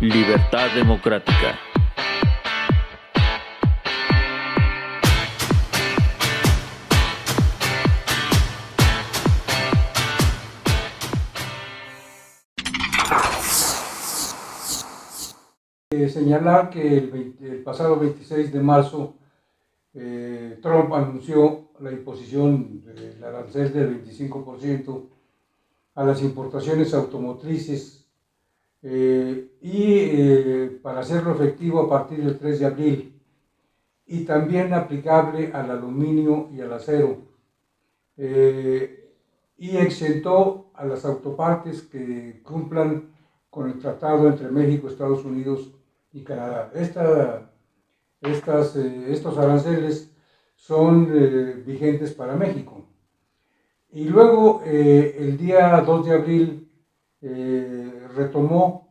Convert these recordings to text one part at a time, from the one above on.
Libertad Democrática. Señalar que el pasado 26 de marzo Trump anunció la imposición del arancel del 25% a las importaciones automotrices para hacerlo efectivo a partir del 3 de abril y también aplicable al aluminio y al acero, y exentó a las autopartes que cumplan con el tratado entre México, Estados Unidos y Canadá. Estos aranceles son vigentes para México. Y luego, el día 2 de abril, retomó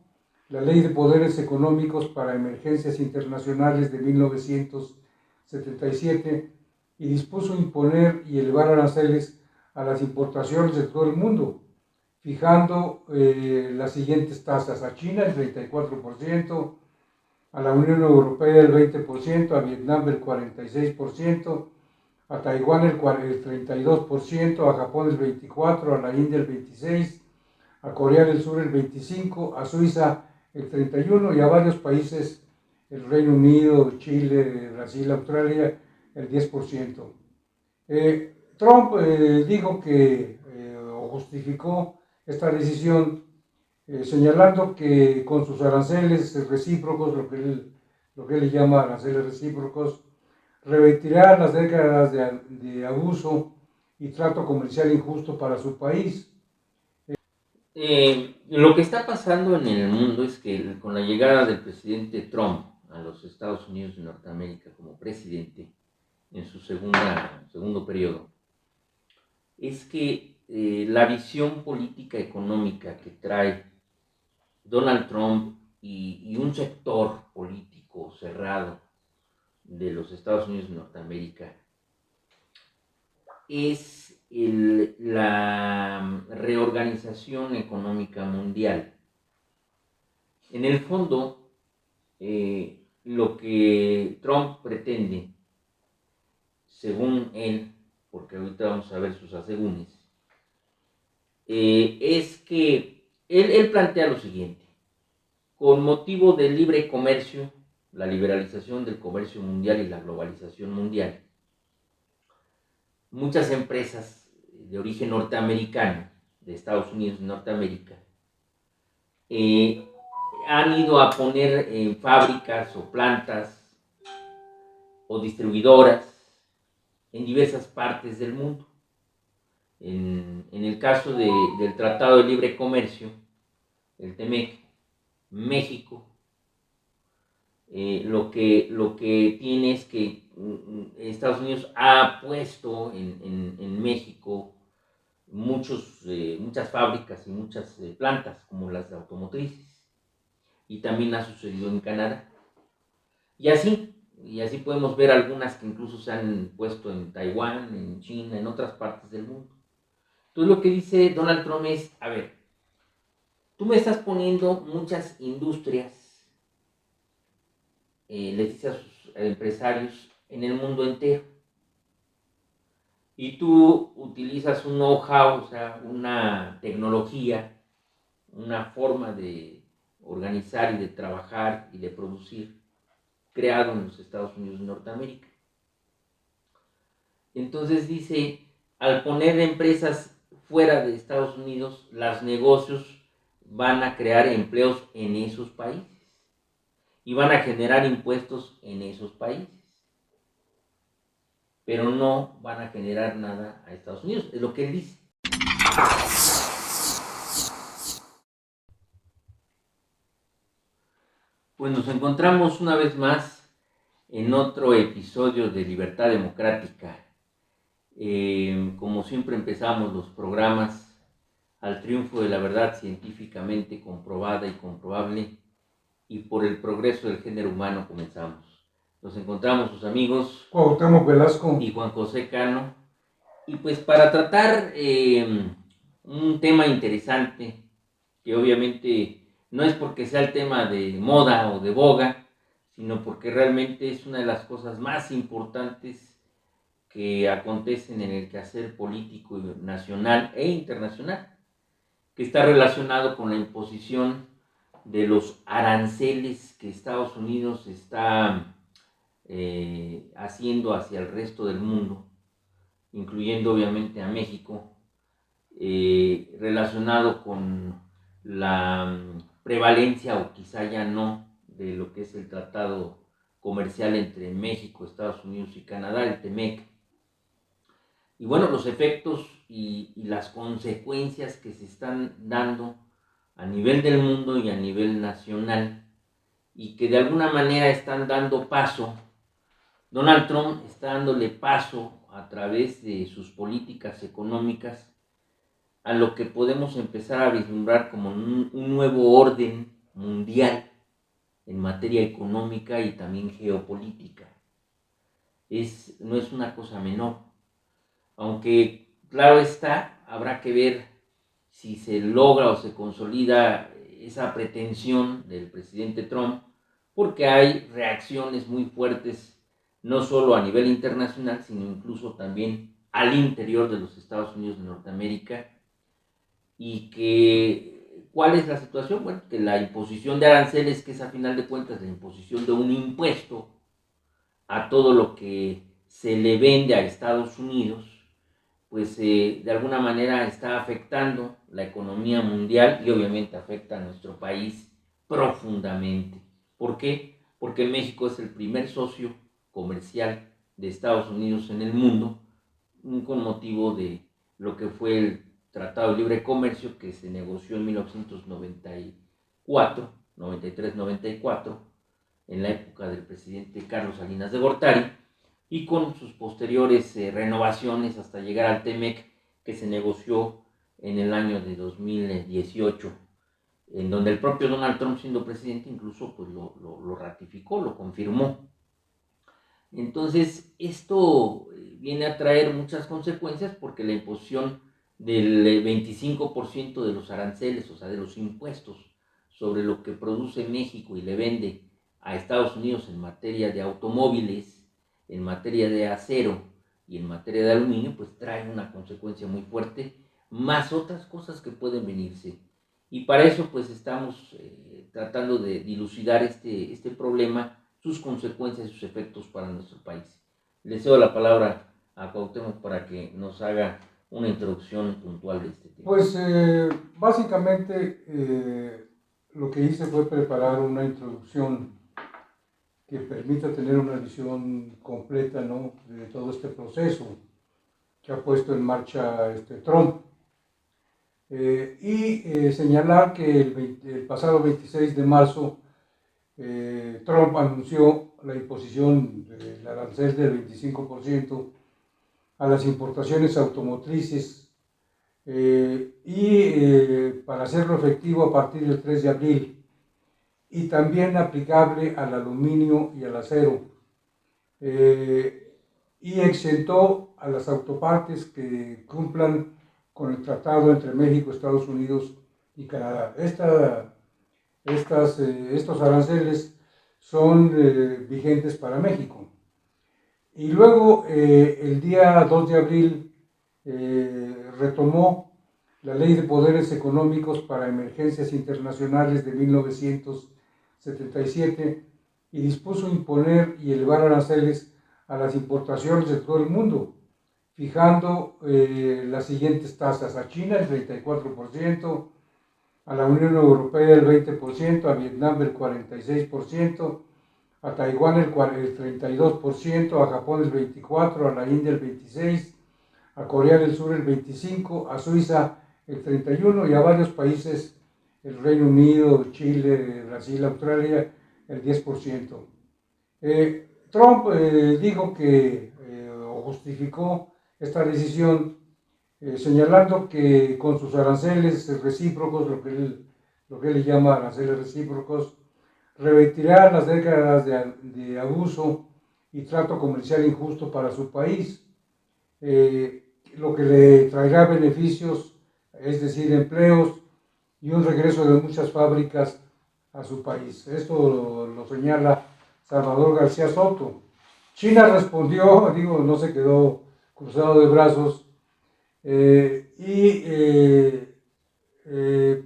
la Ley de Poderes Económicos para Emergencias Internacionales de 1977 y dispuso imponer y elevar aranceles a las importaciones de todo el mundo, fijando las siguientes tasas: a China el 34%, a la Unión Europea el 20%, a Vietnam el 46%, a Taiwán el 32%, a Japón el 24%, a la India el 26%, a Corea del Sur el 25%, a Suiza el 31% y a varios países, el Reino Unido, Chile, Brasil, Australia, el 10%. Trump dijo que, o justificó esta decisión señalando que con sus aranceles recíprocos, lo que él llama aranceles recíprocos, revertirá las décadas de abuso y trato comercial injusto para su país. Lo que está pasando en el mundo es que con la llegada del presidente Trump a los Estados Unidos de Norteamérica como presidente en su segundo periodo, es que la visión política económica que trae Donald Trump y un sector político cerrado de los Estados Unidos de Norteamérica es la reorganización económica mundial. En el fondo, lo que Trump pretende, según él, porque ahorita vamos a ver sus asegúnes, es que él plantea lo siguiente: con motivo del libre comercio, la liberalización del comercio mundial y la globalización mundial, muchas empresas de origen norteamericano, de Estados Unidos de Norteamérica, han ido a poner fábricas o plantas o distribuidoras en diversas partes del mundo. En el caso del Tratado de Libre Comercio, el TEMEC, México, lo que tiene es que Estados Unidos ha puesto en México muchas fábricas y muchas plantas, como las de automotrices, y también ha sucedido en Canadá. Y así podemos ver algunas que incluso se han puesto en Taiwán, en China, en otras partes del mundo. Entonces lo que dice Donald Trump es: a ver, tú me estás poniendo muchas industrias, les dice a sus empresarios, en el mundo entero, y tú utilizas un know-how, o sea, una tecnología, una forma de organizar y de trabajar y de producir, creado en los Estados Unidos de Norteamérica. Entonces dice, al poner empresas fuera de Estados Unidos, los negocios van a crear empleos en esos países y van a generar impuestos en esos países, pero no van a generar nada a Estados Unidos, es lo que él dice. Pues nos encontramos una vez más en otro episodio de Libertad Democrática. Como siempre empezamos los programas al triunfo de la verdad científicamente comprobada y comprobable, y por el progreso del género humano comenzamos. Nos encontramos sus amigos Cuauhtémoc Velasco y Juan José Cano, y pues para tratar un tema interesante que obviamente no es porque sea el tema de moda o de boga, sino porque realmente es una de las cosas más importantes que acontecen en el quehacer político nacional e internacional, que está relacionado con la imposición de los aranceles que Estados Unidos está haciendo hacia el resto del mundo, incluyendo obviamente a México, relacionado con la prevalencia o quizá ya no de lo que es el tratado comercial entre México, Estados Unidos y Canadá, el TEMEC. Y bueno, los efectos y las consecuencias que se están dando a nivel del mundo y a nivel nacional, y que de alguna manera están dando paso, Donald Trump está dándole paso a través de sus políticas económicas a lo que podemos empezar a vislumbrar como un nuevo orden mundial en materia económica y también geopolítica. No es una cosa menor, aunque claro está, habrá que ver si se logra o se consolida esa pretensión del presidente Trump, porque hay reacciones muy fuertes, no solo a nivel internacional, sino incluso también al interior de los Estados Unidos de Norteamérica. Y que, ¿cuál es la situación? Bueno, que la imposición de aranceles, que es a final de cuentas la imposición de un impuesto a todo lo que se le vende a Estados Unidos, pues de alguna manera está afectando la economía mundial y obviamente afecta a nuestro país profundamente. ¿Por qué? Porque México es el primer socio comercial de Estados Unidos en el mundo, con motivo de lo que fue el Tratado de Libre Comercio que se negoció en 1994, 93-94, en la época del presidente Carlos Salinas de Gortari, y con sus posteriores renovaciones hasta llegar al TEMEC, que se negoció en el año de 2018, en donde el propio Donald Trump, siendo presidente, incluso pues lo ratificó, lo confirmó. Entonces, esto viene a traer muchas consecuencias porque la imposición del 25% de los aranceles, o sea, de los impuestos sobre lo que produce México y le vende a Estados Unidos en materia de automóviles, en materia de acero y en materia de aluminio, pues trae una consecuencia muy fuerte, más otras cosas que pueden venirse. Y para eso pues estamos tratando de dilucidar este problema, sus consecuencias y sus efectos para nuestro país. Le cedo la palabra a Cuauhtémoc para que nos haga una introducción puntual de este tema. Pues básicamente lo que hice fue preparar una introducción que permita tener una visión completa, ¿no?, de todo este proceso que ha puesto en marcha Trump. Señalar que el pasado 26 de marzo Trump anunció la imposición del arancel del 25% a las importaciones automotrices para hacerlo efectivo a partir del 3 de abril y también aplicable al aluminio y al acero, y exentó a las autopartes que cumplan con el tratado entre México, Estados Unidos y Canadá. Estos aranceles son vigentes para México. Y luego, el día 2 de abril, retomó la Ley de Poderes Económicos para Emergencias Internacionales de 1977 y dispuso imponer y elevar aranceles a las importaciones de todo el mundo, fijando las siguientes tasas: a China el 34%, a la Unión Europea el 20%, a Vietnam el 46%, a Taiwán el 32%, a Japón el 24%, a la India el 26%, a Corea del Sur el 25%, a Suiza el 31% y a varios países, el Reino Unido, Chile, Brasil, Australia, el 10%. Trump dijo que, o justificó esta decisión señalando que con sus aranceles recíprocos, lo que él le llama aranceles recíprocos, revertirá las décadas de abuso y trato comercial injusto para su país, lo que le traerá beneficios, es decir, empleos y un regreso de muchas fábricas a su país. Esto lo señala Salvador García Soto. China respondió, digo, no se quedó cruzado de brazos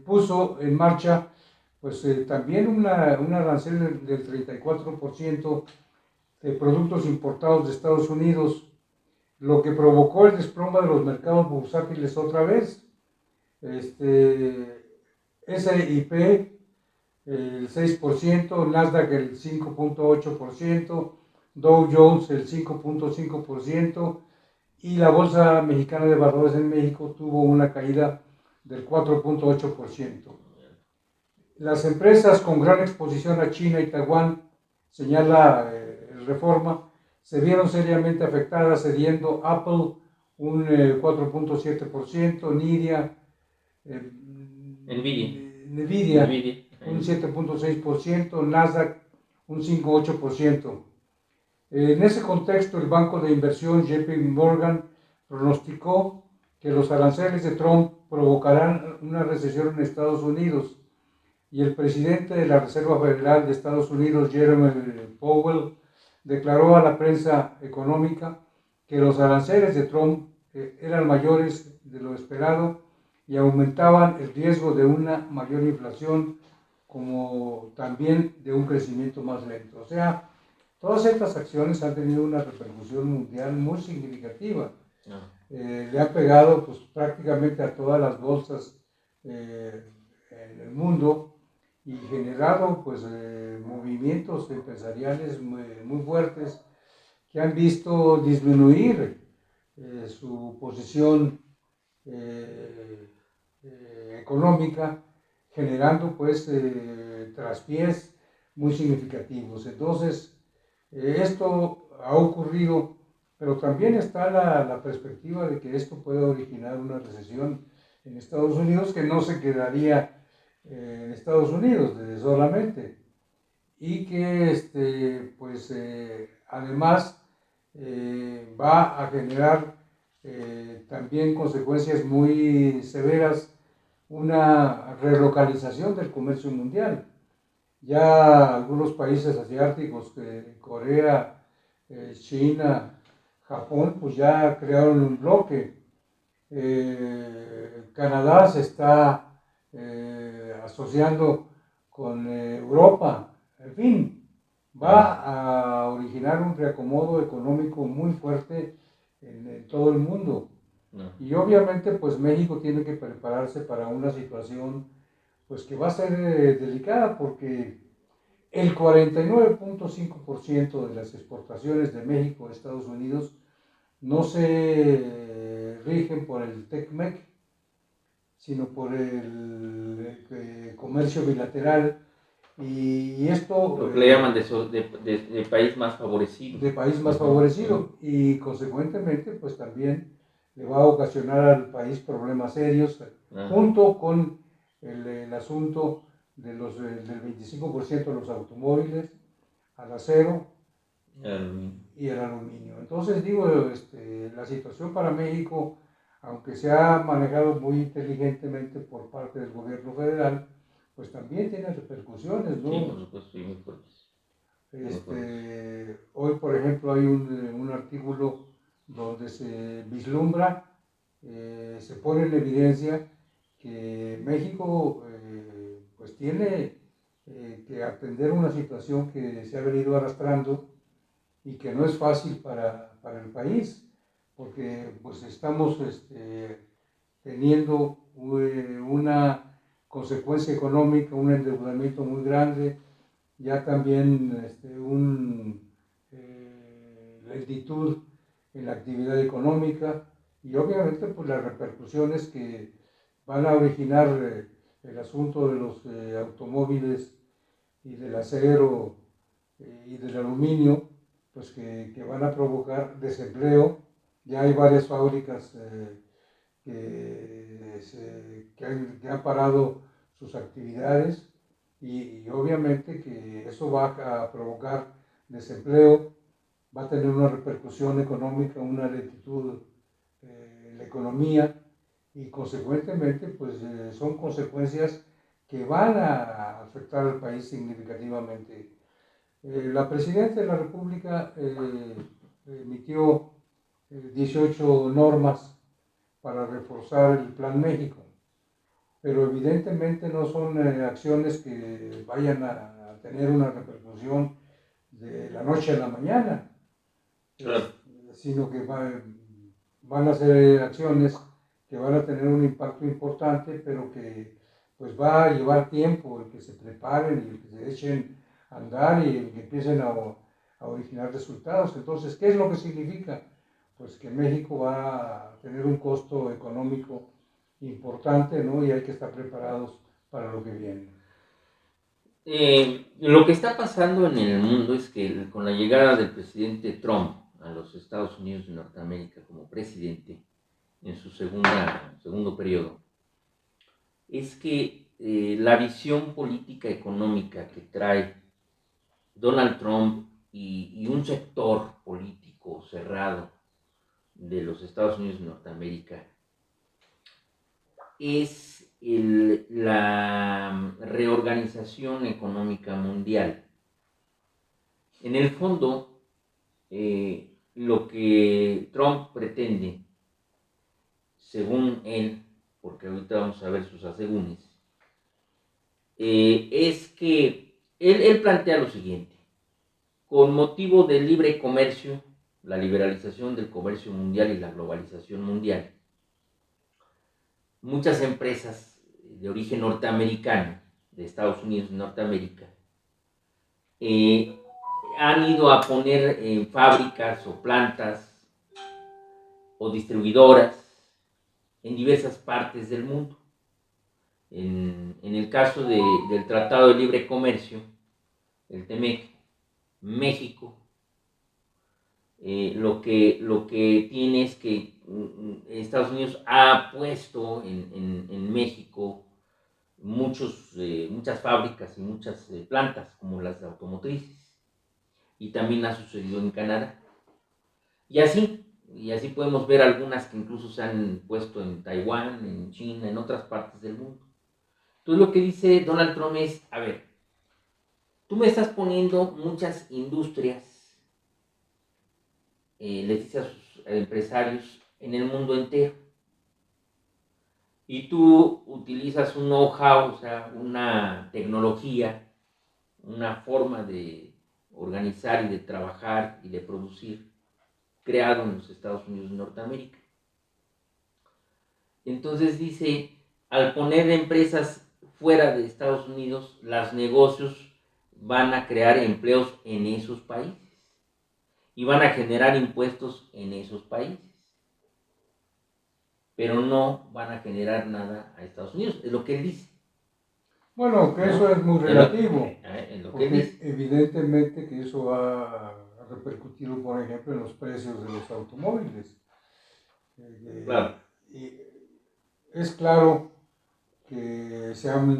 puso en marcha pues también un arancel del 34% de productos importados de Estados Unidos, lo que provocó el desplome de los mercados bursátiles otra vez. S&P el 6%, Nasdaq el 5.8%, Dow Jones el 5.5% y la Bolsa Mexicana de Valores en México tuvo una caída del 4.8%. Las empresas con gran exposición a China y Taiwán, señala el Reforma, se vieron seriamente afectadas, cediendo Apple un 4.7%, Nvidia un 7.6%, Nasdaq un 5.8%. En ese contexto, el banco de inversión JP Morgan pronosticó que los aranceles de Trump provocarán una recesión en Estados Unidos, y el presidente de la Reserva Federal de Estados Unidos, Jerome Powell, declaró a la prensa económica que los aranceles de Trump eran mayores de lo esperado y aumentaban el riesgo de una mayor inflación, como también de un crecimiento más lento. O sea, todas estas acciones han tenido una repercusión mundial muy significativa. Le han pegado pues, prácticamente a todas las bolsas en el mundo y generado pues, movimientos empresariales muy fuertes que han visto disminuir su posición económica, generando pues traspiés muy significativos. Entonces, esto ha ocurrido, pero también está la perspectiva de que esto puede originar una recesión en Estados Unidos, que no se quedaría en Estados Unidos solamente, y que pues además va a generar también consecuencias muy severas, una relocalización del comercio mundial. Ya algunos países asiáticos, Corea, China, Japón, pues ya crearon un bloque. Canadá se está asociando con Europa, en fin, va a originar un reacomodo económico muy fuerte en todo el mundo. Y obviamente pues México tiene que prepararse para una situación pues que va a ser delicada, porque el 49.5% de las exportaciones de México a Estados Unidos no se rigen por el TECMEC, sino por el comercio bilateral, y esto... Lo que le llaman de país más favorecido. De país más favorecido, y consecuentemente pues también le va a ocasionar al país problemas serios, junto con el asunto de del 25% de los automóviles, al acero y el aluminio. Entonces digo, la situación para México, aunque se ha manejado muy inteligentemente por parte del gobierno federal, pues también tiene repercusiones, ¿no? Sí, por supuesto, sí, muy fuertes. Hoy, por ejemplo, hay un artículo donde se vislumbra, se pone en evidencia que México pues tiene que atender una situación que se ha venido arrastrando y que no es fácil para el país, porque pues estamos teniendo una consecuencia económica, un endeudamiento muy grande, ya también lentitud en la actividad económica, y obviamente pues las repercusiones que van a originar el asunto de los automóviles y del acero y del aluminio, pues que van a provocar desempleo. Ya hay varias fábricas que han parado sus actividades, y obviamente que eso va a provocar desempleo, va a tener una repercusión económica, una lentitud en la economía, y consecuentemente pues son consecuencias que van a afectar al país significativamente. La Presidencia de la República emitió 18 normas para reforzar el Plan México, pero evidentemente no son acciones que vayan a tener una repercusión de la noche a la mañana, Claro. sino que van a ser acciones que van a tener un impacto importante, pero que pues va a llevar tiempo el que se preparen y el que se echen a andar y el que empiecen a originar resultados. Entonces, ¿qué es lo que significa? Pues que México va a tener un costo económico importante, ¿no? Y hay que estar preparados para lo que viene. Lo que está pasando en el mundo es que con la llegada del presidente Trump a los Estados Unidos de Norteamérica como presidente en su segundo periodo, es que la visión política económica que trae Donald Trump y un sector político cerrado de los Estados Unidos de Norteamérica es la reorganización económica mundial. En el fondo, lo que Trump pretende, según él, porque ahorita vamos a ver sus asegúnes, es que él plantea lo siguiente: con motivo del libre comercio, la liberalización del comercio mundial y la globalización mundial, muchas empresas de origen norteamericano, de Estados Unidos de Norteamérica, han ido a poner fábricas o plantas o distribuidoras en diversas partes del mundo. En el caso del Tratado de Libre Comercio, el TEMEC, México, lo que tiene es que Estados Unidos ha puesto en México muchas fábricas y muchas plantas, como las automotrices, y también ha sucedido en Canadá. Y así podemos ver algunas que incluso se han puesto en Taiwán, en China, en otras partes del mundo. Entonces lo que dice Donald Trump es, a ver, tú me estás poniendo muchas industrias, les dice a sus empresarios, en el mundo entero. Y tú utilizas un know-how, o sea, una tecnología, una forma de organizar y de trabajar y de producir, creado en los Estados Unidos de Norteamérica. Entonces dice, al poner empresas fuera de Estados Unidos, los negocios van a crear empleos en esos países y van a generar impuestos en esos países, pero no van a generar nada a Estados Unidos, es lo que él dice. Bueno, que ¿No? eso es muy relativo, Es lo que porque él dice. evidentemente que eso va a repercutir, por ejemplo, en los precios de los automóviles. Claro. Y es claro que se han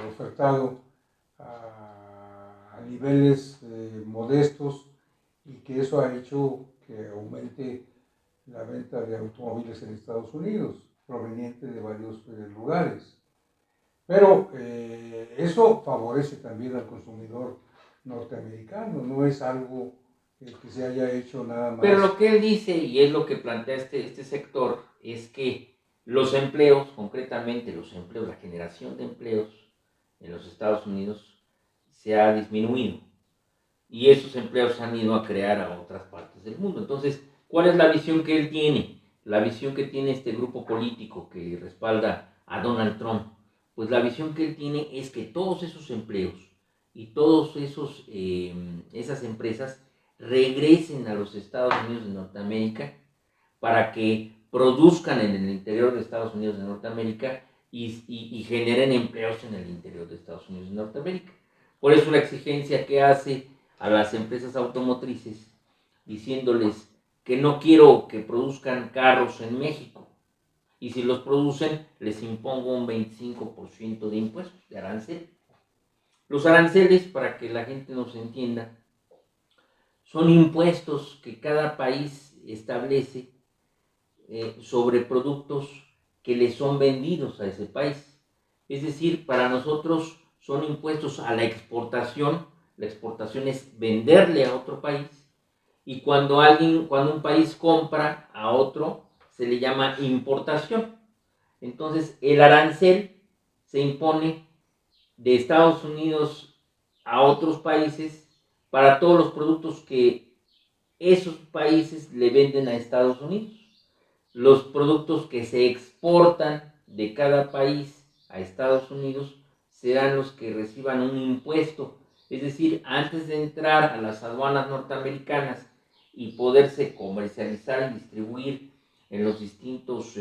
ofertado a niveles modestos y que eso ha hecho que aumente la venta de automóviles en Estados Unidos, proveniente de varios lugares. Pero eso favorece también al consumidor norteamericano, no es algo que se haya hecho nada más. Pero lo que él dice, y es lo que plantea este sector, es que los empleos, concretamente los empleos, la generación de empleos en los Estados Unidos se ha disminuido. Y esos empleos se han ido a crear a otras partes del mundo. Entonces, ¿cuál es la visión que él tiene? La visión que tiene este grupo político que respalda a Donald Trump. Pues la visión que él tiene es que todos esos empleos y todas esas empresas regresen a los Estados Unidos de Norteamérica para que produzcan en el interior de Estados Unidos de Norteamérica y generen empleos en el interior de Estados Unidos de Norteamérica. Por eso la exigencia que hace a las empresas automotrices, diciéndoles que no quiero que produzcan carros en México, y si los producen les impongo un 25% de impuestos, de arancel. Los aranceles, para que la gente nos entienda, son impuestos que cada país establece sobre productos que le son vendidos a ese país. Es decir, para nosotros son impuestos a la exportación. La exportación es venderle a otro país, y cuando un país compra a otro, se le llama importación. Entonces, el arancel se impone de Estados Unidos a otros países para todos los productos que esos países le venden a Estados Unidos. Los productos que se exportan de cada país a Estados Unidos serán los que reciban un impuesto. Es decir, antes de entrar a las aduanas norteamericanas y poderse comercializar y distribuir en los distintos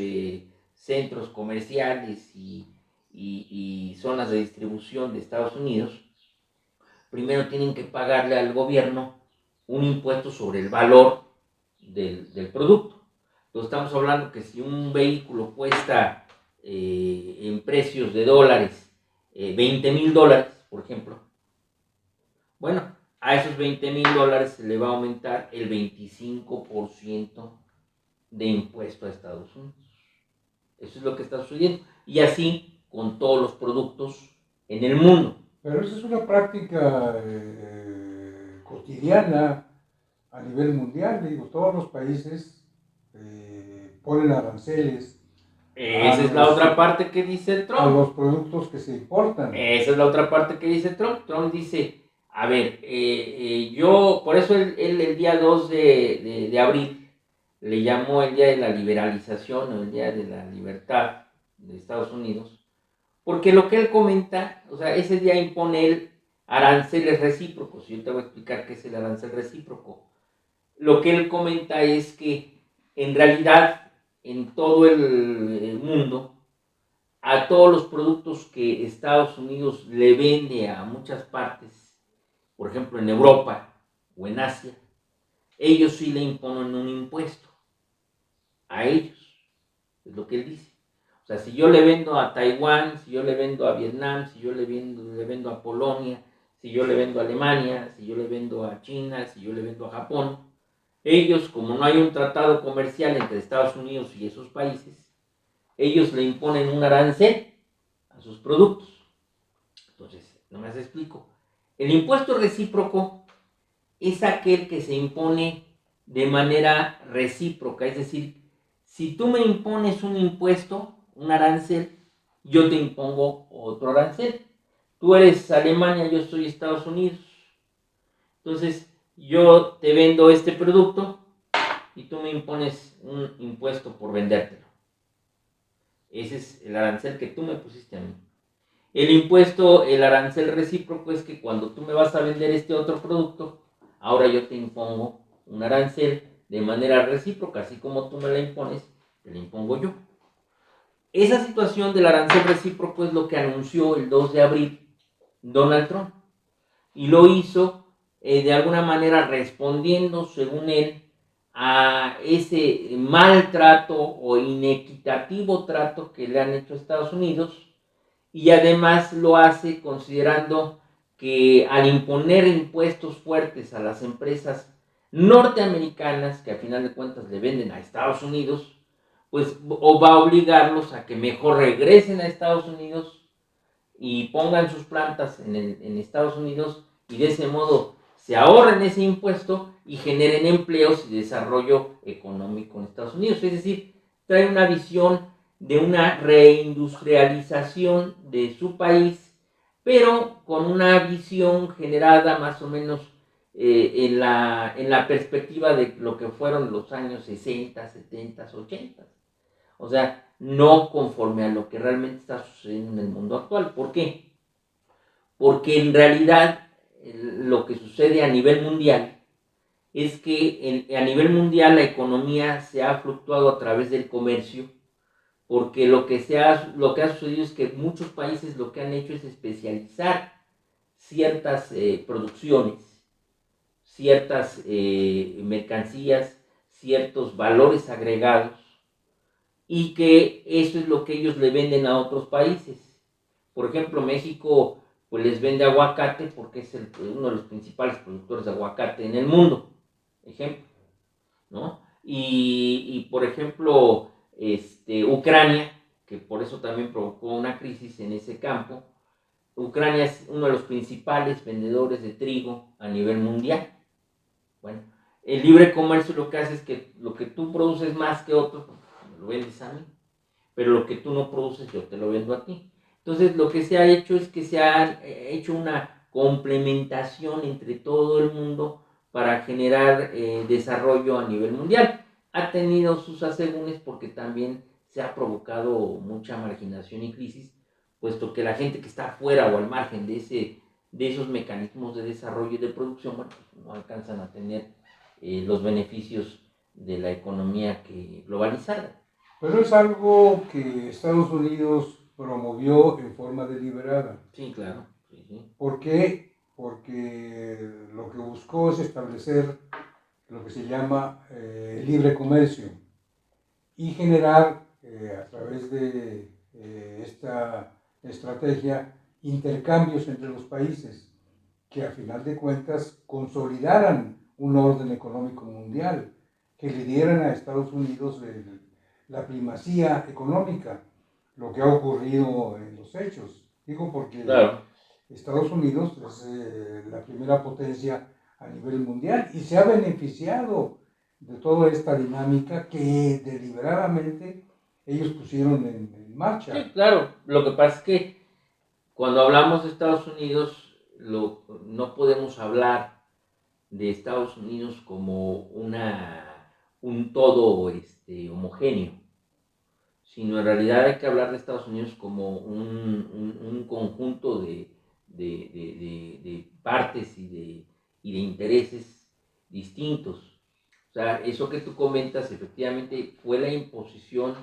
centros comerciales y zonas de distribución de Estados Unidos, primero tienen que pagarle al gobierno un impuesto sobre el valor del producto. Entonces estamos hablando que si un vehículo cuesta en precios de dólares $20,000, por ejemplo, bueno, a esos $20,000 se le va a aumentar el 25% de impuesto a Estados Unidos. Eso es lo que está sucediendo. Y así con todos los productos en el mundo. Pero esa es una práctica cotidiana a nivel mundial. Digo, todos los países ponen aranceles Esa es la otra parte que dice Trump. a los productos que se importan. Esa es la otra parte que dice Trump. Trump dice, a ver, yo, por eso él el día 2 de abril le llamó el día de la liberalización o el día de la libertad de Estados Unidos, porque lo que él comenta, o sea, ese día impone él aranceles recíprocos. Yo te voy a explicar qué es el arancel recíproco. Lo que él comenta es que en realidad en todo el mundo, a todos los productos que Estados Unidos le vende a muchas partes, por ejemplo en Europa o en Asia, ellos sí le imponen un impuesto a ellos, es lo que él dice. O sea, si yo le vendo a Taiwán, si yo le vendo a Vietnam, si yo le vendo a Polonia, si yo le vendo a Alemania, si yo le vendo a China, si yo le vendo a Japón, ellos, como no hay un tratado comercial entre Estados Unidos y esos países, ellos le imponen un arancel a sus productos. Entonces, nomás explico. El impuesto recíproco es aquel que se impone de manera recíproca, es decir, si tú me impones un impuesto, un arancel, yo te impongo otro arancel. Tú eres Alemania, yo soy Estados Unidos. Entonces, yo te vendo este producto y tú me impones un impuesto por vendértelo. Ese es el arancel que tú me pusiste a mí. El impuesto, el arancel recíproco, es que cuando tú me vas a vender este otro producto, ahora yo te impongo un arancel de manera recíproca, así como tú me la impones, te la impongo yo. Esa situación del arancel recíproco es lo que anunció el 2 de abril Donald Trump. Y lo hizo de alguna manera respondiendo, según él, a ese maltrato o inequitativo trato que le han hecho a Estados Unidos, y además lo hace considerando que al imponer impuestos fuertes a las empresas norteamericanas, que a final de cuentas le venden a Estados Unidos, pues o va a obligarlos a que mejor regresen a Estados Unidos y pongan sus plantas en Estados Unidos, y de ese modo se ahorren ese impuesto y generen empleos y desarrollo económico en Estados Unidos. Es decir, trae una visión de una reindustrialización de su país, pero con una visión generada más o menos en la perspectiva de lo que fueron los años 60, 70, 80. O sea, no conforme a lo que realmente está sucediendo en el mundo actual. ¿Por qué? Porque en realidad lo que sucede a nivel mundial es que a nivel mundial la economía se ha fluctuado a través del comercio, porque lo que ha sucedido es que muchos países lo que han hecho es especializar ciertas producciones, ciertas mercancías, ciertos valores agregados, y que eso es lo que ellos le venden a otros países. Por ejemplo, México pues les vende aguacate porque es uno de los principales productores de aguacate en el mundo, ejemplo, ¿no? Y por ejemplo, Ucrania, que por eso también provocó una crisis en ese campo, Ucrania es uno de los principales vendedores de trigo a nivel mundial. Bueno, el libre comercio lo que hace es que lo que tú produces más que otros, pues, me lo vendes a mí, pero lo que tú no produces yo te lo vendo a ti. Entonces lo que se ha hecho es que se ha hecho una complementación entre todo el mundo para generar desarrollo a nivel mundial. Ha tenido sus asegúnes porque también se ha provocado mucha marginación y crisis, puesto que la gente que está fuera o al margen de esos mecanismos de desarrollo y de producción, bueno, pues no alcanzan a tener los beneficios de la economía globalizada. Pero es algo que Estados Unidos promovió en forma deliberada. Sí, claro. Sí, sí. ¿Por qué? Porque lo que buscó es establecer lo que se llama libre comercio y generar a través de esta estrategia intercambios entre los países que a final de cuentas consolidaran un orden económico mundial, que le dieran a Estados Unidos la primacía económica, lo que ha ocurrido en los hechos. Digo porque Claro. Estados Unidos es la primera potencia a nivel mundial y se ha beneficiado de toda esta dinámica que deliberadamente ellos pusieron en marcha. Sí, claro. Lo que pasa es que cuando hablamos de Estados Unidos, no podemos hablar de Estados Unidos como un todo homogéneo, sino en realidad hay que hablar de Estados Unidos como un conjunto de partes y de intereses distintos. O sea, eso que tú comentas efectivamente fue la imposición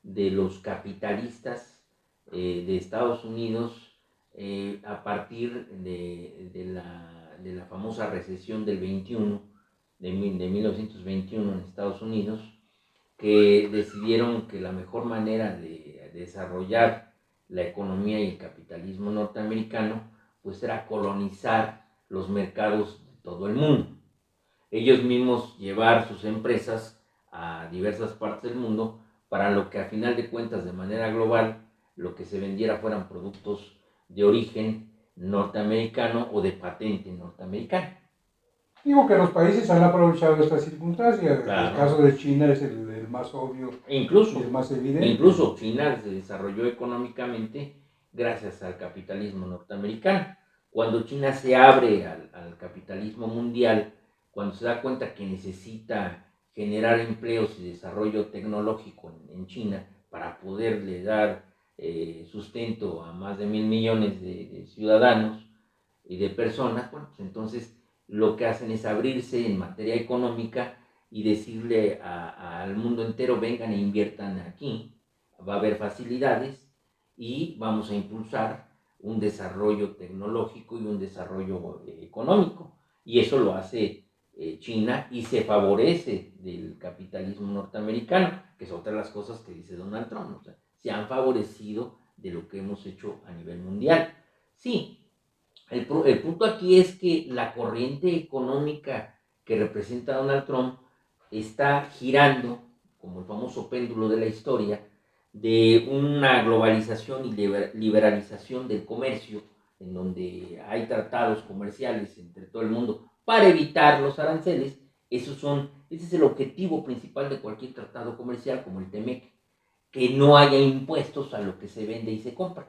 de los capitalistas de Estados Unidos a partir de la famosa recesión del 21, de 1921 en Estados Unidos, que decidieron que la mejor manera de desarrollar la economía y el capitalismo norteamericano pues era colonizar los mercados de todo el mundo. Ellos mismos llevar sus empresas a diversas partes del mundo para lo que a final de cuentas de manera global lo que se vendiera fueran productos de origen norteamericano o de patente norteamericana. Digo que los países han aprovechado esta circunstancia. El Claro. caso de China es el más obvio E y el más evidente. incluso China se desarrolló económicamente gracias al capitalismo norteamericano. Cuando China se abre al capitalismo mundial, cuando se da cuenta que necesita generar empleos y desarrollo tecnológico en China para poderle dar sustento a más de 1.000 millones de ciudadanos y de personas, bueno, pues entonces lo que hacen es abrirse en materia económica y decirle al mundo entero, vengan e inviertan aquí, va a haber facilidades y vamos a impulsar un desarrollo tecnológico y un desarrollo económico. Y eso lo hace China y se favorece del capitalismo norteamericano, que es otra de las cosas que dice Donald Trump. O sea, se han favorecido de lo que hemos hecho a nivel mundial. Sí, el punto aquí es que la corriente económica que representa Donald Trump está girando, como el famoso péndulo de la historia, de una globalización y liberalización del comercio, en donde hay tratados comerciales entre todo el mundo para evitar los aranceles. Ese es el objetivo principal de cualquier tratado comercial como el TEMEC, que no haya impuestos a lo que se vende y se compra,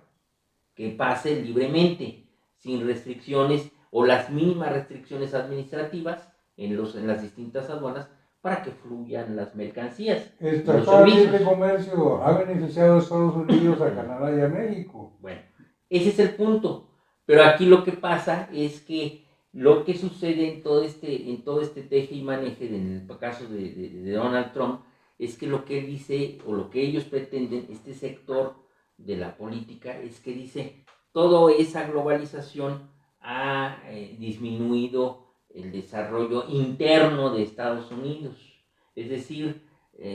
que pase libremente, sin restricciones o las mínimas restricciones administrativas en las distintas aduanas para que fluyan las mercancías. El y los Tratado de servicios. Libre Comercio ha beneficiado a Estados Unidos, a Canadá y a México. Bueno, ese es el punto. Pero aquí lo que pasa es que lo que sucede en todo este teje y maneje, en el caso de Donald Trump, es que lo que él dice, o lo que ellos pretenden, este sector de la política, es que dice, toda esa globalización ha disminuido el desarrollo interno de Estados Unidos. Es decir,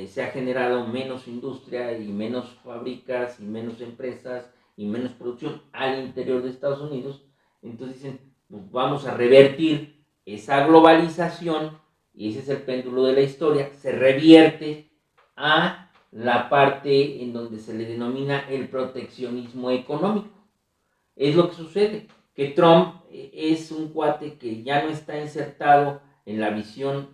se ha generado menos industria y menos fábricas y menos empresas y menos producción al interior de Estados Unidos. Entonces dicen, pues vamos a revertir esa globalización, y ese es el péndulo de la historia, se revierte a la parte en donde se le denomina el proteccionismo económico. es lo que sucede, que Trump es un cuate que ya no está insertado en la visión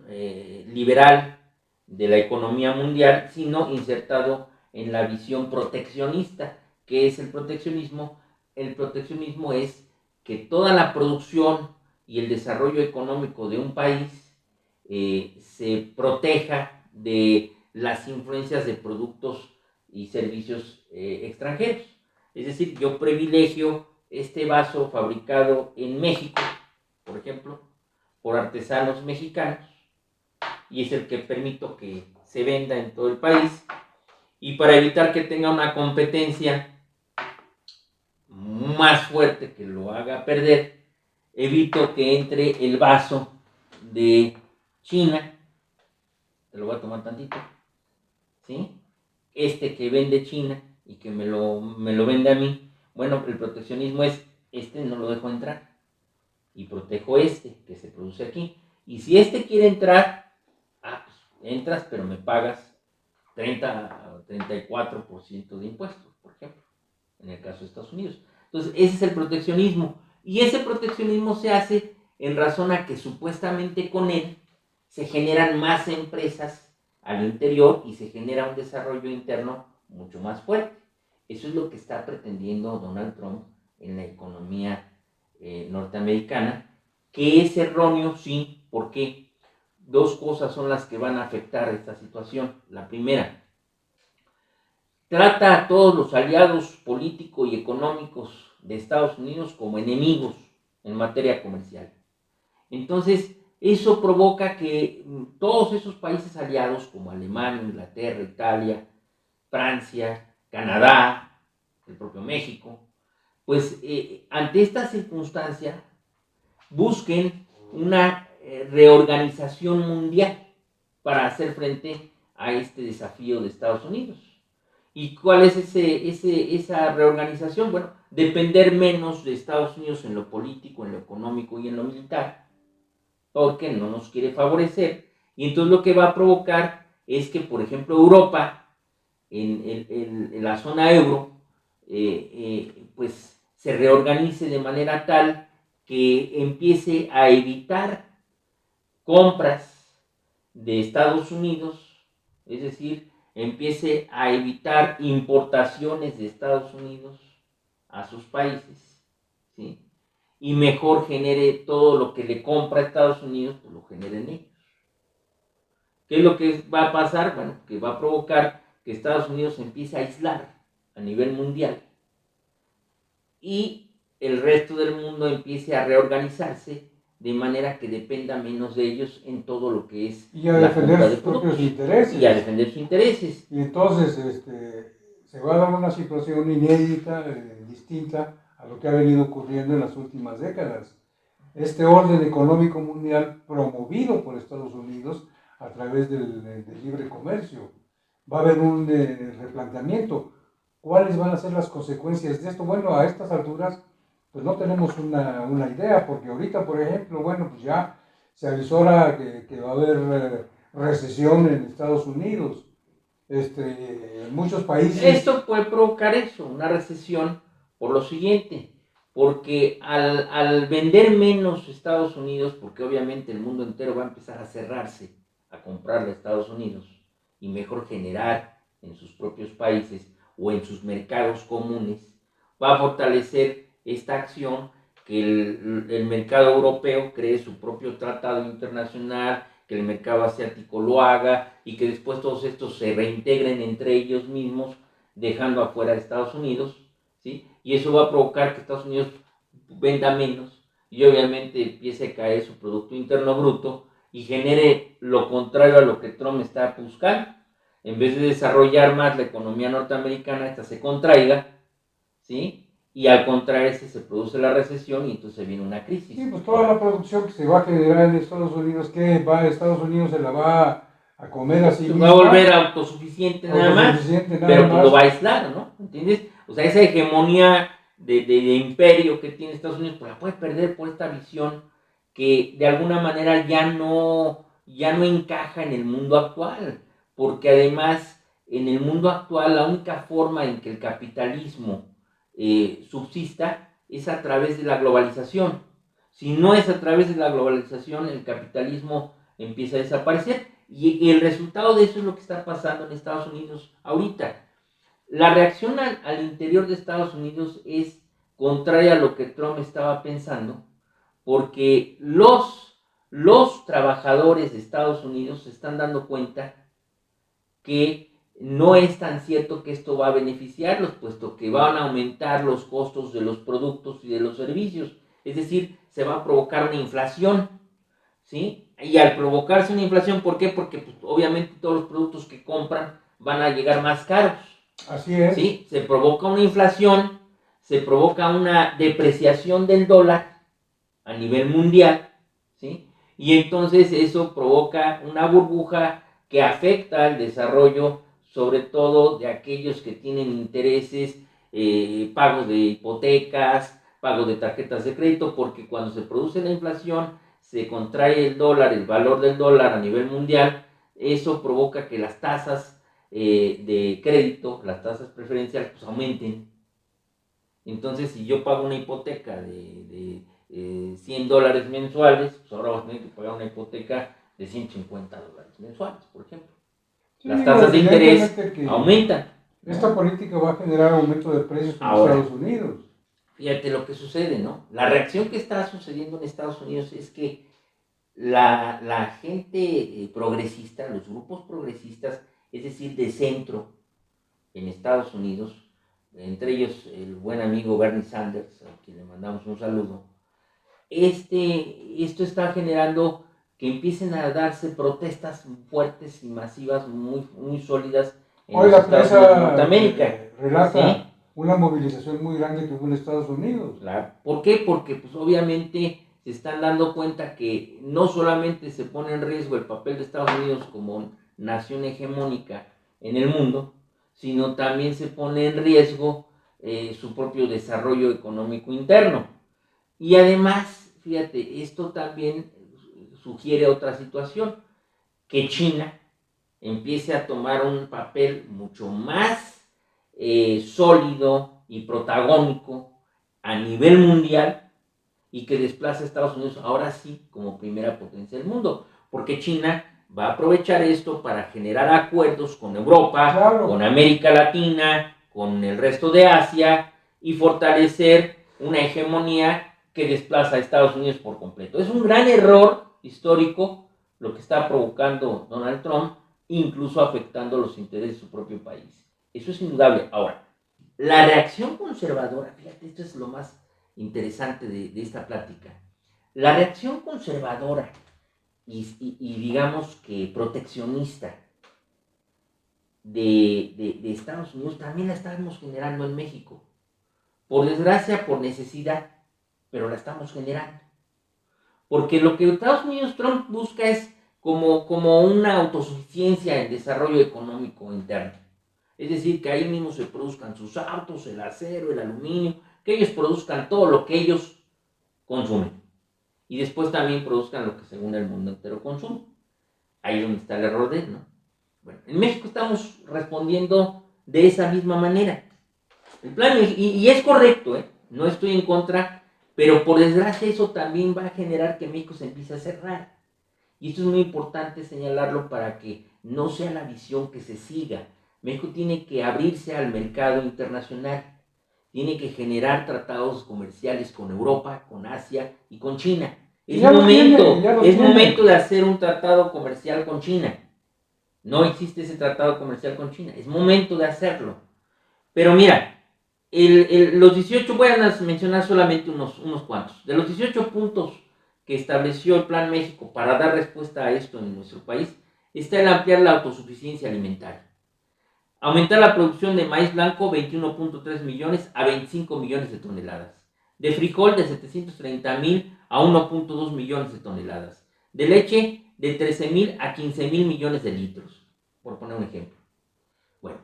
liberal de la economía mundial, sino insertado en la visión proteccionista. ¿Qué es el proteccionismo? El proteccionismo es que toda la producción y el desarrollo económico de un país se proteja de las influencias de productos y servicios extranjeros. Es decir, yo privilegio este vaso fabricado en México, por ejemplo, por artesanos mexicanos, y es el que permito que se venda en todo el país, y para evitar que tenga una competencia más fuerte que lo haga perder, evito que entre el vaso de China, te lo voy a tomar tantito, ¿sí? Este que vende China y que me lo vende a mí, bueno, el proteccionismo es, este no lo dejo entrar y protejo este que se produce aquí. Y si este quiere entrar, pues entras, pero me pagas 30 o 34% de impuestos, por ejemplo, en el caso de Estados Unidos. Entonces, ese es el proteccionismo. Y ese proteccionismo se hace en razón a que supuestamente con él se generan más empresas al interior y se genera un desarrollo interno mucho más fuerte. Eso es lo que está pretendiendo Donald Trump en la economía norteamericana, que es erróneo, sí, porque dos cosas son las que van a afectar esta situación. La primera, trata a todos los aliados políticos y económicos de Estados Unidos como enemigos en materia comercial. Entonces, eso provoca que todos esos países aliados como Alemania, Inglaterra, Italia, Francia, Canadá, el propio México, pues ante esta circunstancia busquen una reorganización mundial para hacer frente a este desafío de Estados Unidos. ¿Y cuál es esa reorganización? Bueno, depender menos de Estados Unidos en lo político, en lo económico y en lo militar, porque no nos quiere favorecer. Y entonces lo que va a provocar es que, por ejemplo, Europa, en la zona euro, pues se reorganice de manera tal que empiece a evitar compras de Estados Unidos, es decir, empiece a evitar importaciones de Estados Unidos a sus países, ¿sí? Y mejor genere todo lo que le compra a Estados Unidos, pues lo generen ellos. ¿Qué es lo que va a pasar? Bueno, que va a provocar que Estados Unidos se empiece a aislar a nivel mundial y el resto del mundo empiece a reorganizarse de manera que dependa menos de ellos en todo lo que es y a la defender compra de sus propios productos intereses. y a defender sus intereses. Y entonces se va a dar una situación inédita, distinta a lo que ha venido ocurriendo en las últimas décadas. Este orden económico mundial promovido por Estados Unidos a través del libre comercio. Va a haber un replanteamiento. ¿Cuáles van a ser las consecuencias de esto? Bueno, a estas alturas pues no tenemos una idea, porque ahorita, por ejemplo, bueno, pues ya se avisora que va a haber recesión en Estados Unidos. En muchos países. Esto puede provocar eso, una recesión, por lo siguiente, porque al vender menos Estados Unidos, porque obviamente el mundo entero va a empezar a cerrarse a comprarle a Estados Unidos y mejor generar en sus propios países o en sus mercados comunes, va a fortalecer esta acción que el mercado europeo cree su propio tratado internacional, que el mercado asiático lo haga y que después todos estos se reintegren entre ellos mismos, dejando afuera a Estados Unidos, ¿sí? Y eso va a provocar que Estados Unidos venda menos y obviamente empiece a caer su Producto Interno Bruto y genere lo contrario a lo que Trump está buscando. En vez de desarrollar más la economía norteamericana, esta se contraiga, ¿sí? Y al contraerse se produce la recesión y entonces viene una crisis. Sí, pues toda la producción que se va a generar en Estados Unidos, que va a Estados Unidos se la va a comer así se misma. Va a volver autosuficiente nada más, pero pues lo va a aislar, ¿no? ¿Entiendes? O sea, esa hegemonía de imperio que tiene Estados Unidos, pues la puede perder por esta visión que de alguna manera ya no encaja en el mundo actual, porque además en el mundo actual la única forma en que el capitalismo subsista es a través de la globalización. Si no es a través de la globalización, el capitalismo empieza a desaparecer. Y el resultado de eso es lo que está pasando en Estados Unidos ahorita. La reacción al interior de Estados Unidos es contraria a lo que Trump estaba pensando, porque los trabajadores de Estados Unidos se están dando cuenta que no es tan cierto que esto va a beneficiarlos, puesto que van a aumentar los costos de los productos y de los servicios. Es decir, se va a provocar una inflación, ¿sí? Y al provocarse una inflación, ¿por qué? Porque pues, obviamente todos los productos que compran van a llegar más caros. Así es. ¿Sí? Se provoca una inflación, se provoca una depreciación del dólar a nivel mundial, ¿sí? Y entonces eso provoca una burbuja que afecta al desarrollo, sobre todo de aquellos que tienen intereses, pagos de hipotecas, pagos de tarjetas de crédito, porque cuando se produce la inflación, se contrae el dólar, el valor del dólar a nivel mundial, eso provoca que las tasas de crédito, las tasas preferenciales, pues aumenten. Entonces, si yo pago una hipoteca de $100 mensuales, pues ahora vas a tener que pagar una hipoteca de $150 mensuales, por ejemplo. Sí, las tasas de interés que aumentan. esta política va a generar aumento de precios en Ahora, Estados Unidos. Fíjate lo que sucede, ¿no? La reacción que está sucediendo en Estados Unidos es que la gente progresista, los grupos progresistas, es decir, de centro en Estados Unidos, entre ellos el buen amigo Bernie Sanders, a quien le mandamos un saludo, esto está generando que empiecen a darse protestas fuertes y masivas, muy, muy sólidas en Hoy los la Estados Unidos de prensa Norteamérica. relata ¿Sí? una movilización muy grande que hubo en Estados Unidos. Claro. ¿Por qué? Porque pues obviamente se están dando cuenta que no solamente se pone en riesgo el papel de Estados Unidos como nación hegemónica en el mundo, sino también se pone en riesgo su propio desarrollo económico interno. Y además, fíjate, esto también sugiere otra situación, que China empiece a tomar un papel mucho más sólido y protagónico a nivel mundial y que desplace a Estados Unidos ahora sí como primera potencia del mundo, porque China va a aprovechar esto para generar acuerdos con Europa, Claro. con América Latina, con el resto de Asia y fortalecer una hegemonía que desplaza a Estados Unidos por completo. Es un gran error histórico lo que está provocando Donald Trump, incluso afectando los intereses de su propio país. Eso es indudable. Ahora, la reacción conservadora, fíjate, esto es lo más interesante de esta plática. La reacción conservadora y digamos que proteccionista de Estados Unidos también la estamos generando en México. Por desgracia, por necesidad, pero la estamos generando. Porque lo que Estados Unidos Trump busca es como una autosuficiencia en desarrollo económico interno. Es decir, que ahí mismo se produzcan sus autos, el acero, el aluminio, que ellos produzcan todo lo que ellos consumen. Y después también produzcan lo que según el mundo entero consume. Ahí es donde está el error de él, ¿no? Bueno, en México estamos respondiendo de esa misma manera. El plan, y es correcto, no estoy en contra, pero por desgracia eso también va a generar que México se empiece a cerrar. Y esto es muy importante señalarlo para que no sea la visión que se siga. México tiene que abrirse al mercado internacional, tiene que generar tratados comerciales con Europa, con Asia y con China. Es momento de hacer un tratado comercial con China. No existe ese tratado comercial con China, es momento de hacerlo. Pero mira, los 18, voy a mencionar solamente unos cuantos. De los 18 puntos que estableció el Plan México para dar respuesta a esto en nuestro país, está el ampliar la autosuficiencia alimentaria. Aumentar la producción de maíz blanco 21.3 millones a 25 millones de toneladas. De frijol de 730,000 a 1.2 millones de toneladas. De leche de 13,000 a 15,000 millones de litros, por poner un ejemplo. Bueno,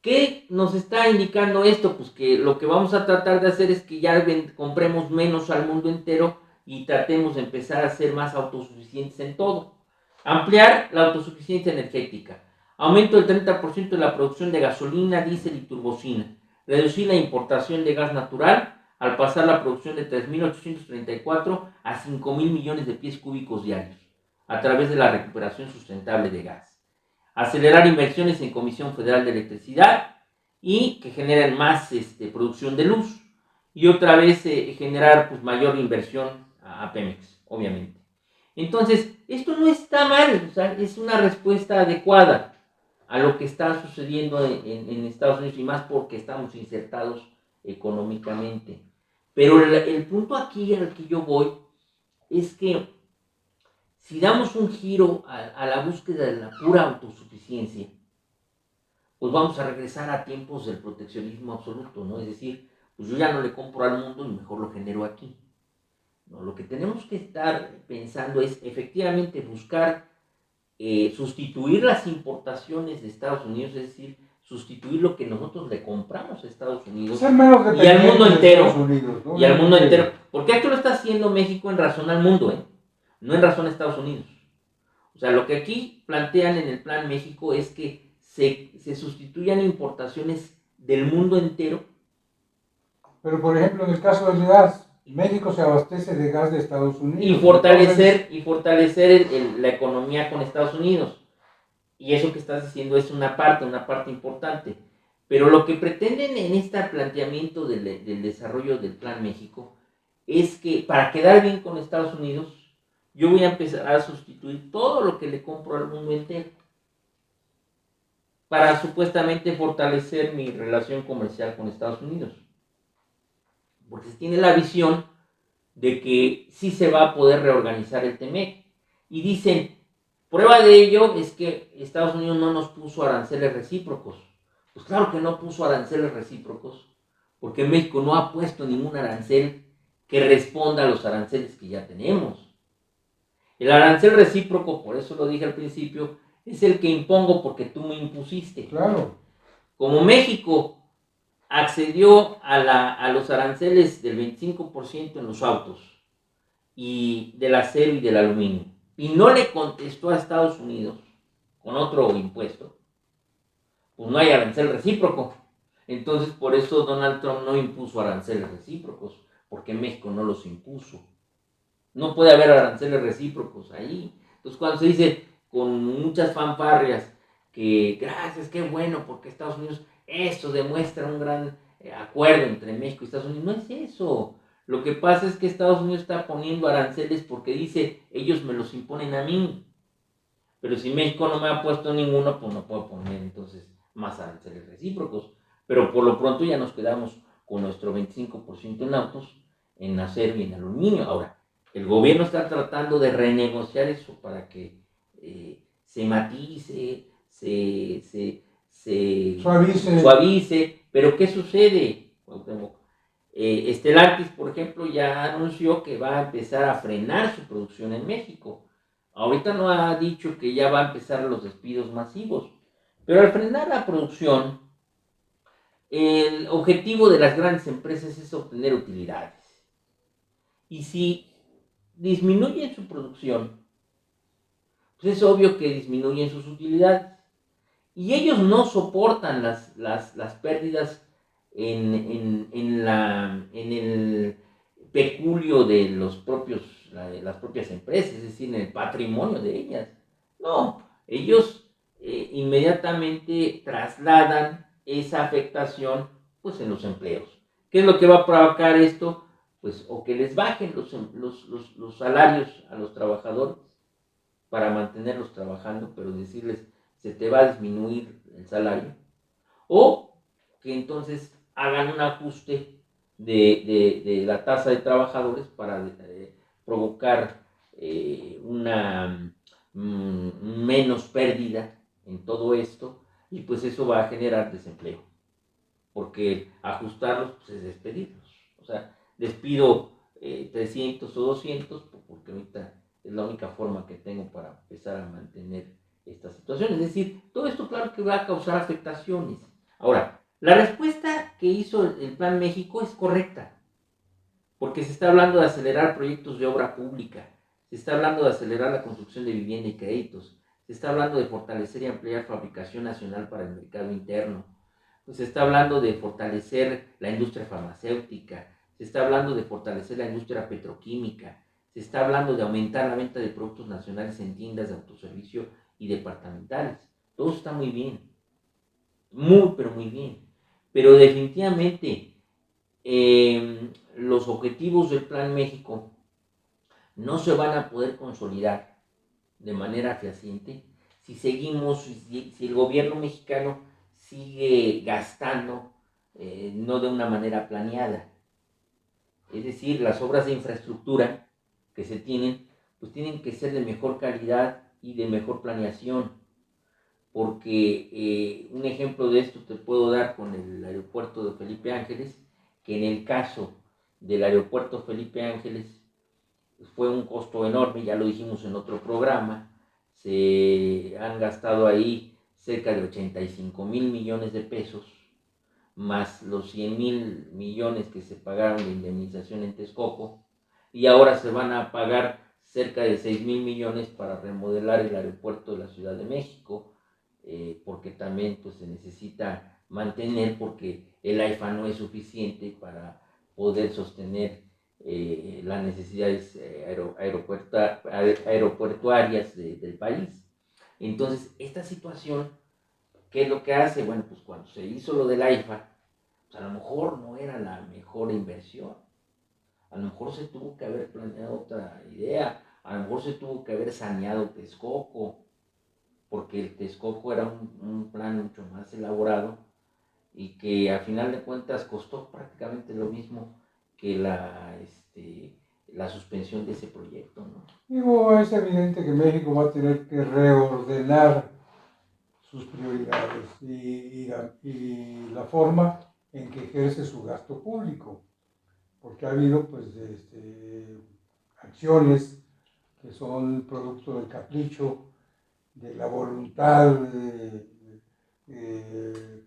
¿qué nos está indicando esto? Pues que lo que vamos a tratar de hacer es que ya compremos menos al mundo entero y tratemos de empezar a ser más autosuficientes en todo. Ampliar la autosuficiencia energética. Aumento del 30% de la producción de gasolina, diésel y turbocina. Reducir la importación de gas natural al pasar la producción de 3.834 a 5.000 millones de pies cúbicos diarios, a través de la recuperación sustentable de gas. Acelerar inversiones en Comisión Federal de Electricidad y que generen más producción de luz. Y otra vez generar pues, mayor inversión a Pemex, obviamente. Entonces, esto no está mal, o sea, es una respuesta adecuada a lo que está sucediendo en Estados Unidos y más porque estamos insertados económicamente. Pero el punto aquí al que yo voy es que si damos un giro a la búsqueda de la pura autosuficiencia, pues vamos a regresar a tiempos del proteccionismo absoluto, ¿no? Es decir, pues yo ya no le compro al mundo y mejor lo genero aquí. ¿No? Lo que tenemos que estar pensando es efectivamente buscar sustituir las importaciones de Estados Unidos, es decir, sustituir lo que nosotros le compramos a Estados Unidos Ser menos y al mundo dependientes de entero, Estados Unidos, ¿no? y al mundo entero, porque esto lo está haciendo México en razón al mundo, no en razón a Estados Unidos. O sea, lo que aquí plantean en el Plan México es que se sustituyan importaciones del mundo entero. Pero, por ejemplo, en el caso del gas, México se abastece de gas de Estados Unidos. Y fortalecer la economía con Estados Unidos. Y eso que estás diciendo es una parte importante. Pero lo que pretenden en este planteamiento del desarrollo del Plan México es que para quedar bien con Estados Unidos, yo voy a empezar a sustituir todo lo que le compro al mundo entero para supuestamente fortalecer mi relación comercial con Estados Unidos. Porque se tiene la visión de que sí se va a poder reorganizar el TEMEC. Y dicen, prueba de ello es que Estados Unidos no nos puso aranceles recíprocos. Pues claro que no puso aranceles recíprocos, porque México no ha puesto ningún arancel que responda a los aranceles que ya tenemos. El arancel recíproco, por eso lo dije al principio, es el que impongo porque tú me impusiste. Claro. Como México accedió a los aranceles del 25% en los autos y del acero y del aluminio, y no le contestó a Estados Unidos con otro impuesto, pues no hay arancel recíproco. Entonces, por eso Donald Trump no impuso aranceles recíprocos, porque México no los impuso. No puede haber aranceles recíprocos ahí. Entonces, cuando se dice con muchas fanfarrias que gracias, qué bueno, porque Estados Unidos, esto demuestra un gran acuerdo entre México y Estados Unidos, no es eso. Lo que pasa es que Estados Unidos está poniendo aranceles porque dice, ellos me los imponen a mí. Pero si México no me ha puesto ninguno, pues no puedo poner entonces más aranceles recíprocos. Pero por lo pronto ya nos quedamos con nuestro 25% en autos, en acero y en aluminio. Ahora, el gobierno está tratando de renegociar eso para que se matice, se suavice. Pero ¿qué sucede? Stellantis, por ejemplo, ya anunció que va a empezar a frenar su producción en México. Ahorita no ha dicho que ya va a empezar los despidos masivos. Pero al frenar la producción, el objetivo de las grandes empresas es obtener utilidades. Y si disminuyen su producción, pues es obvio que disminuyen sus utilidades. Y ellos no soportan las pérdidas en el peculio de las propias empresas, es decir, en el patrimonio de ellas. No, ellos inmediatamente trasladan esa afectación pues en los empleos. ¿Qué es lo que va a provocar esto? Pues o que les bajen los salarios a los trabajadores para mantenerlos trabajando, pero decirles se te va a disminuir el salario, o que entonces hagan un ajuste de la tasa de trabajadores para provocar una menos pérdida en todo esto, y pues eso va a generar desempleo, porque ajustarlos pues, es despedirlos. O sea, despido 300 o 200 porque ahorita es la única forma que tengo para empezar a mantener esta situación. Es decir, todo esto claro que va a causar afectaciones. Ahora, la respuesta que hizo el Plan México es correcta, porque se está hablando de acelerar proyectos de obra pública, se está hablando de acelerar la construcción de vivienda y créditos, se está hablando de fortalecer y ampliar fabricación nacional para el mercado interno, pues se está hablando de fortalecer la industria farmacéutica, se se está hablando de fortalecer la industria petroquímica, se está hablando de aumentar la venta de productos nacionales en tiendas de autoservicio y departamentales. Todo está muy bien, pero muy bien. Pero definitivamente los objetivos del Plan México no se van a poder consolidar de manera fehaciente si si el gobierno mexicano sigue gastando no de una manera planeada. Es decir, las obras de infraestructura que se tienen, pues tienen que ser de mejor calidad y de mejor planeación, porque un ejemplo de esto te puedo dar con el aeropuerto de Felipe Ángeles, que en el caso del aeropuerto Felipe Ángeles fue un costo enorme, ya lo dijimos en otro programa, se han gastado ahí cerca de 85,000 millones de pesos, más los 100,000 millones que se pagaron de indemnización en Texcoco, y ahora se van a pagar cerca de 6,000 millones para remodelar el aeropuerto de la Ciudad de México, porque también pues, se necesita mantener, porque el AIFA no es suficiente para poder sostener las necesidades aeropuertuarias del país. Entonces, esta situación, ¿qué es lo que hace? Bueno, pues cuando se hizo lo del AIFA, pues a lo mejor no era la mejor inversión. A lo mejor se tuvo que haber planeado otra idea. A lo mejor se tuvo que haber saneado Texcoco, porque el Texcoco era un plan mucho más elaborado y que al final de cuentas costó prácticamente lo mismo que la suspensión de ese proyecto, ¿no? Digo, es evidente que México va a tener que reordenar sus prioridades y la forma en que ejerce su gasto público, porque ha habido pues acciones que son producto del capricho, de la voluntad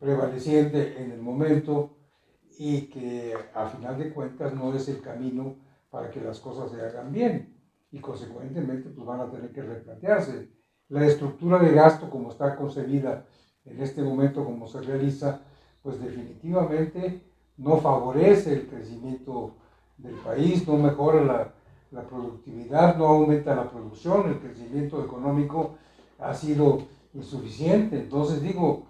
prevaleciente en el momento y que a final de cuentas no es el camino para que las cosas se hagan bien y consecuentemente pues van a tener que replantearse. La estructura de gasto como está concebida en este momento, como se realiza, pues definitivamente no favorece el crecimiento del país, no mejora la productividad, no aumenta la producción, el crecimiento económico ha sido insuficiente. Entonces digo,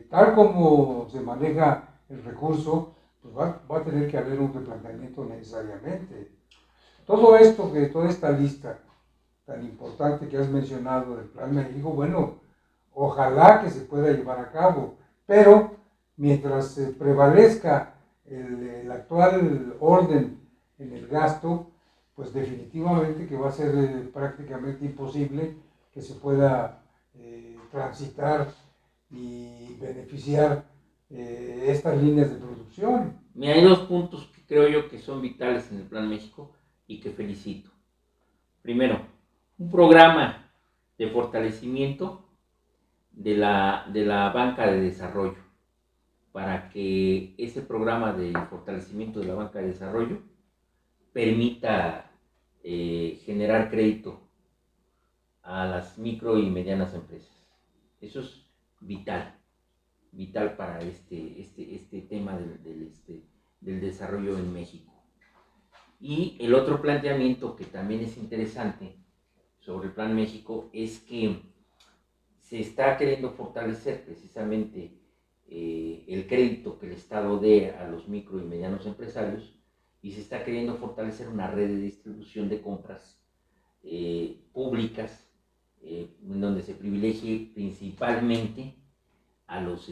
tal como se maneja el recurso, pues va a tener que haber un replanteamiento necesariamente. Todo esto, toda esta lista tan importante que has mencionado del Plan México, bueno, ojalá que se pueda llevar a cabo, pero mientras prevalezca el actual orden en el gasto, pues definitivamente que va a ser prácticamente imposible que se pueda transitar y beneficiar estas líneas de producción. Mira, hay dos puntos que creo yo que son vitales en el Plan México y que felicito. Primero, un programa de fortalecimiento de la banca de desarrollo, para que ese programa de fortalecimiento de la banca de desarrollo permita generar crédito a las micro y medianas empresas. Eso es vital para este tema del desarrollo en México. Y el otro planteamiento que también es interesante sobre el Plan México es que se está queriendo fortalecer precisamente el crédito que el Estado dé a los micro y medianos empresarios, y se está queriendo fortalecer una red de distribución de compras públicas en donde se privilegie principalmente a los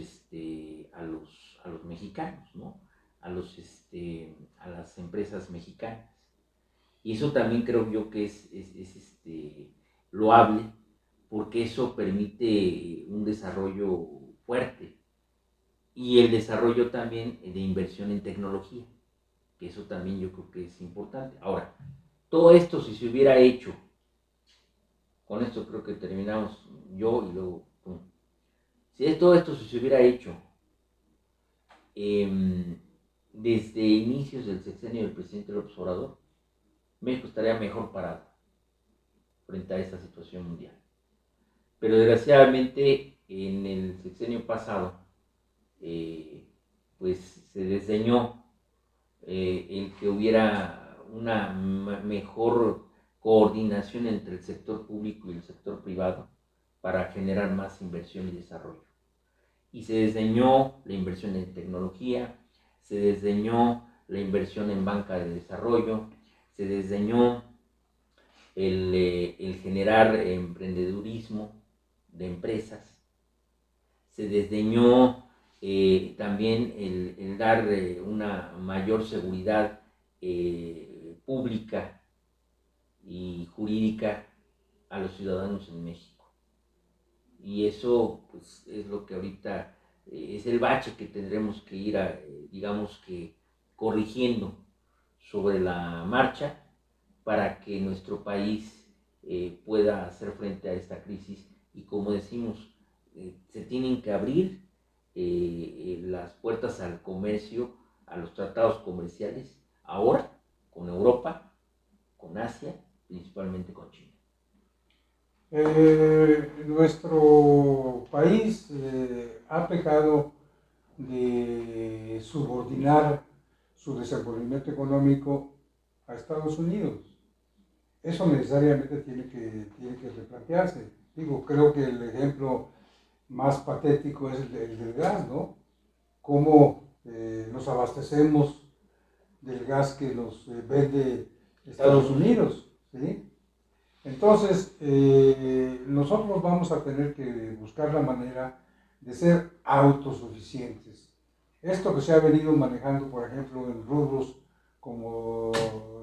mexicanos, ¿no? A las empresas mexicanas. Y eso también creo yo que es loable, porque eso permite un desarrollo fuerte y el desarrollo también de inversión en tecnología, que eso también yo creo que es importante. Ahora, todo esto si se hubiera hecho, con esto creo que terminamos yo y luego tú. Si todo esto si se hubiera hecho desde inicios del sexenio del presidente López Obrador, México estaría mejor parado frente a esta situación mundial. Pero desgraciadamente en el sexenio pasado pues se desdeñó el que hubiera una mejor coordinación entre el sector público y el sector privado para generar más inversión y desarrollo. Y se desdeñó la inversión en tecnología, se desdeñó la inversión en banca de desarrollo, se desdeñó el generar emprendedurismo de empresas, se desdeñó también el dar una mayor seguridad pública y jurídica a los ciudadanos en México. Y eso pues, es lo que ahorita es el bache que tendremos que ir, digamos que, corrigiendo sobre la marcha para que nuestro país pueda hacer frente a esta crisis. Y como decimos, se tienen que abrir las puertas al comercio, a los tratados comerciales, ahora con Europa, con Asia, principalmente con China. Nuestro país ha pecado de subordinar su desenvolvimiento económico a Estados Unidos. Eso necesariamente tiene que replantearse. Digo, creo que el ejemplo más patético es el del gas, ¿no? Cómo nos abastecemos del gas que nos vende Estados Unidos, ¿sí? Entonces, nosotros vamos a tener que buscar la manera de ser autosuficientes. Esto que se ha venido manejando, por ejemplo, en rubros como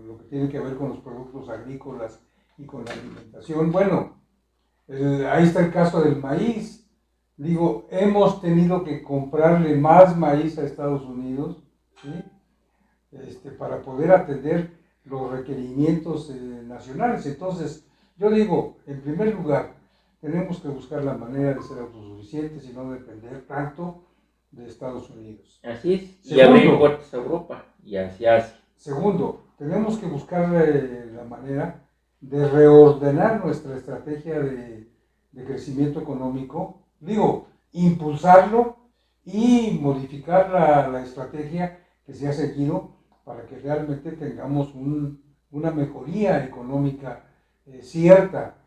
lo que tiene que ver con los productos agrícolas y con la alimentación, bueno, ahí está el caso del maíz. Digo, hemos tenido que comprarle más maíz a Estados Unidos, ¿sí? Para poder atender los requerimientos nacionales. Entonces, yo digo, en primer lugar, tenemos que buscar la manera de ser autosuficientes y no depender tanto de Estados Unidos. Así es, y Segundo, abrir puertas a Europa y hacia Asia. Segundo, tenemos que buscar la manera de reordenar nuestra estrategia de crecimiento económico, digo, impulsarlo y modificar la estrategia que se ha seguido para que realmente tengamos una mejoría económica cierta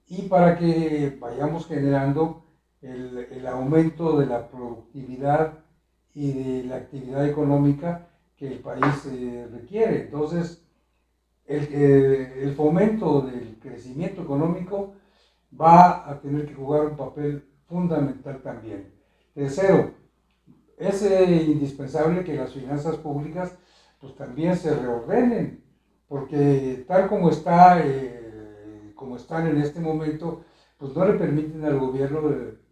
y para que vayamos generando el aumento de la productividad y de la actividad económica que el país requiere. Entonces, el fomento del crecimiento económico va a tener que jugar un papel fundamental también. Tercero, es indispensable que las finanzas públicas pues también se reordenen, porque tal como están en este momento, pues no le permiten al gobierno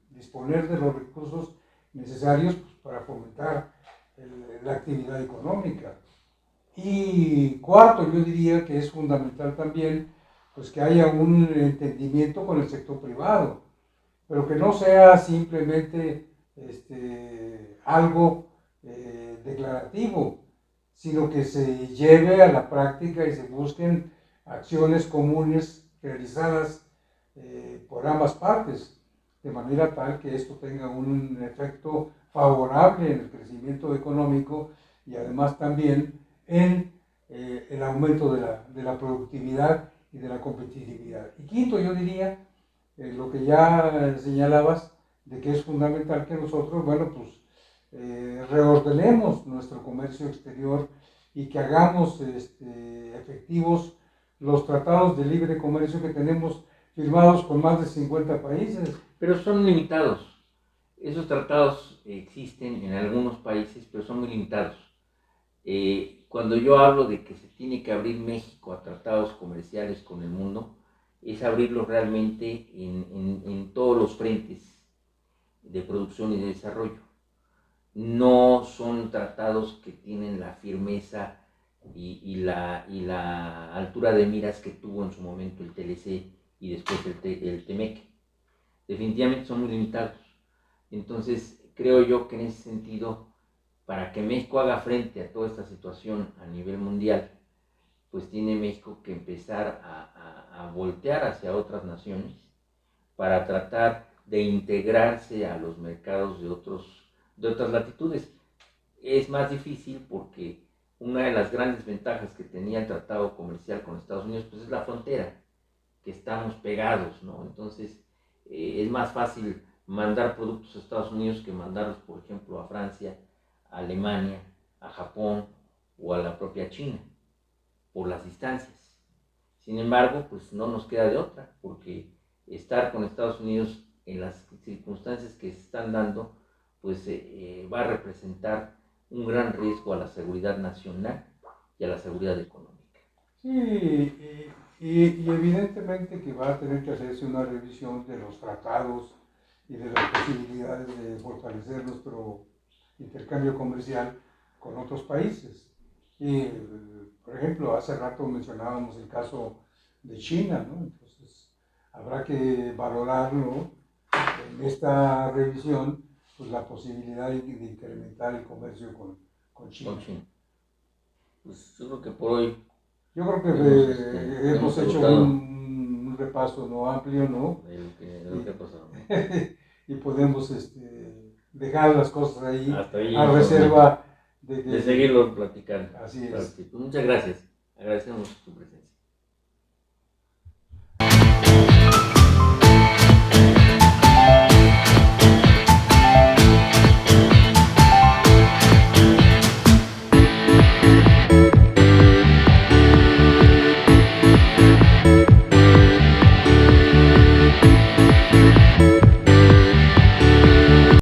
disponer de los recursos necesarios pues, para fomentar la actividad económica. Y cuarto, yo diría que es fundamental también pues que haya un entendimiento con el sector privado, pero que no sea simplemente algo declarativo, sino que se lleve a la práctica y se busquen acciones comunes realizadas por ambas partes, de manera tal que esto tenga un efecto favorable en el crecimiento económico y además también en el aumento de la productividad y de la competitividad. Y quinto, yo diría, lo que ya señalabas, de que es fundamental que nosotros, bueno, pues reordenemos nuestro comercio exterior y que hagamos efectivos los tratados de libre comercio que tenemos firmados con más de 50 países. Pero son limitados. Esos tratados existen en algunos países, pero son muy limitados. Cuando yo hablo de que se tiene que abrir México a tratados comerciales con el mundo, es abrirlo realmente en todos los frentes de producción y de desarrollo. No son tratados que tienen la firmeza y la altura de miras que tuvo en su momento el TLC y después el TEMEC. Definitivamente son muy limitados. Entonces, creo yo que en ese sentido, para que México haga frente a toda esta situación a nivel mundial, pues tiene México que empezar a voltear hacia otras naciones para tratar de integrarse a los mercados de otras latitudes. Es más difícil porque una de las grandes ventajas que tenía el tratado comercial con Estados Unidos, pues es la frontera, que estamos pegados, ¿no? Entonces, es más fácil mandar productos a Estados Unidos que mandarlos, por ejemplo, a Francia, a Alemania, a Japón o a la propia China, por las distancias. Sin embargo, pues no nos queda de otra, porque estar con Estados Unidos en las circunstancias que se están dando, pues va a representar un gran riesgo a la seguridad nacional y a la seguridad económica. Sí, y evidentemente que va a tener que hacerse una revisión de los tratados y de las posibilidades de fortalecer nuestro intercambio comercial con otros países. Y, por ejemplo, hace rato mencionábamos el caso de China, ¿no? Entonces, habrá que valorarlo en esta revisión, pues la posibilidad de incrementar el comercio con China. Con China. Pues yo creo que por hoy Yo creo que hemos hecho agotado un repaso no amplio, ¿no? de lo que ha pasado. Y podemos dejar las cosas ahí Hasta ahí, a reserva de seguirlo platicando. Así es. Claro que sí. Pues muchas gracias. Agradecemos tu presencia.